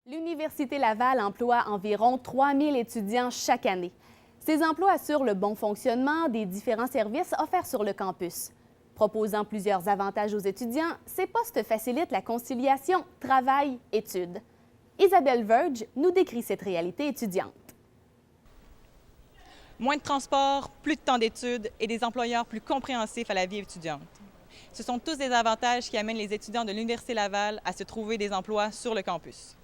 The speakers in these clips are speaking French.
L'Université Laval emploie environ 3 000 étudiants chaque année. Ces emplois assurent le bon fonctionnement des différents services offerts sur le campus. Proposant plusieurs avantages aux étudiants, ces postes facilitent la conciliation travail-études. Isabelle Verge nous décrit cette réalité étudiante. Moins de transport, plus de temps d'études et des employeurs plus compréhensifs à la vie étudiante. Ce sont tous des avantages qui amènent les étudiants de l'Université Laval à se trouver des emplois sur le campus.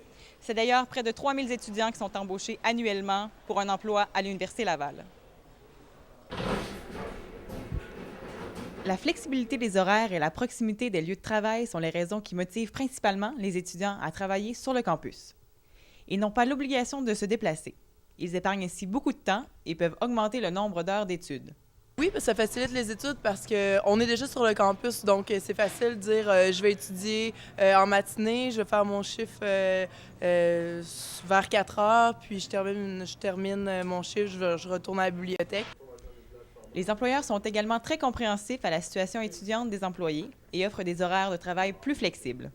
C'est d'ailleurs près de 3 000 étudiants qui sont embauchés annuellement pour un emploi à l'Université Laval. La flexibilité des horaires et la proximité des lieux de travail sont les raisons qui motivent principalement les étudiants à travailler sur le campus. Ils n'ont pas l'obligation de se déplacer. Ils épargnent ainsi beaucoup de temps et peuvent augmenter le nombre d'heures d'études. Oui, ça facilite les études parce qu'on est déjà sur le campus, donc c'est facile de dire je vais étudier en matinée, je vais faire mon chiffre vers 4 heures, puis je termine mon chiffre, je retourne à la bibliothèque. Les employeurs sont également très compréhensifs à la situation étudiante des employés et offrent des horaires de travail plus flexibles.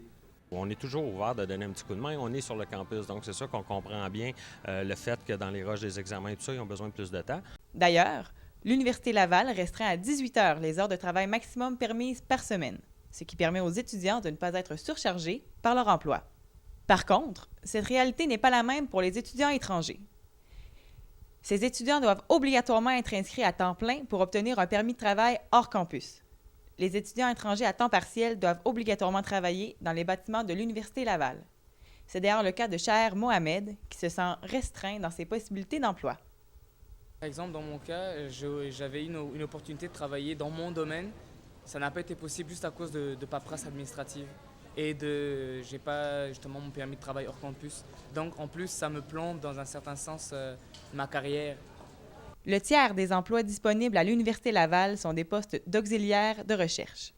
On est toujours ouvert de donner un petit coup de main. On est sur le campus, donc c'est sûr qu'on comprend bien le fait que dans les rushs des examens et tout ça, ils ont besoin de plus de temps. D'ailleurs, l'Université Laval restreint à 18 heures les heures de travail maximum permises par semaine, ce qui permet aux étudiants de ne pas être surchargés par leur emploi. Par contre, cette réalité n'est pas la même pour les étudiants étrangers. Ces étudiants doivent obligatoirement être inscrits à temps plein pour obtenir un permis de travail hors campus. Les étudiants étrangers à temps partiel doivent obligatoirement travailler dans les bâtiments de l'Université Laval. C'est d'ailleurs le cas de Shaher Mohamed, qui se sent restreint dans ses possibilités d'emploi. Par exemple, dans mon cas, j'avais une opportunité de travailler dans mon domaine. Ça n'a pas été possible juste à cause de paperasse administrative et j'ai pas justement mon permis de travail hors campus. Donc en plus, ça me plombe dans un certain sens ma carrière. Le tiers des emplois disponibles à l'Université Laval sont des postes d'auxiliaires de recherche.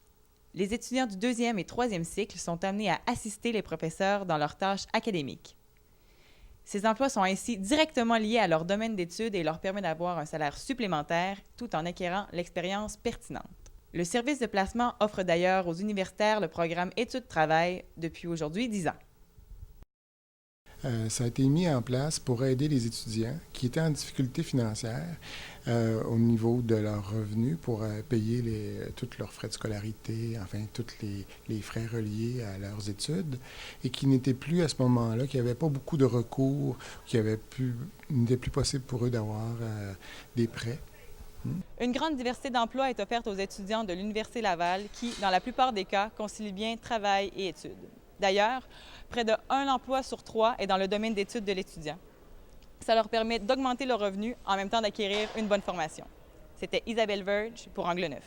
Les étudiants du 2e et 3e cycle sont amenés à assister les professeurs dans leurs tâches académiques. Ces emplois sont ainsi directement liés à leur domaine d'études et leur permettent d'avoir un salaire supplémentaire tout en acquérant l'expérience pertinente. Le service de placement offre d'ailleurs aux universitaires le programme Études-Travail depuis aujourd'hui 10 ans. Ça a été mis en place pour aider les étudiants qui étaient en difficulté financière au niveau de leurs revenus pour payer tous leurs frais de scolarité, enfin tous les frais reliés à leurs études, et qui n'étaient plus à ce moment-là, qui n'avaient pas beaucoup de recours, il n'était plus possible pour eux d'avoir des prêts. Une grande diversité d'emplois est offerte aux étudiants de l'Université Laval qui, dans la plupart des cas, concilient bien travail et études. D'ailleurs, près de 1 emploi sur 3 est dans le domaine d'études de l'étudiant. Ça leur permet d'augmenter leurs revenus en même temps d'acquérir une bonne formation. C'était Isabelle Verge pour Angle 9.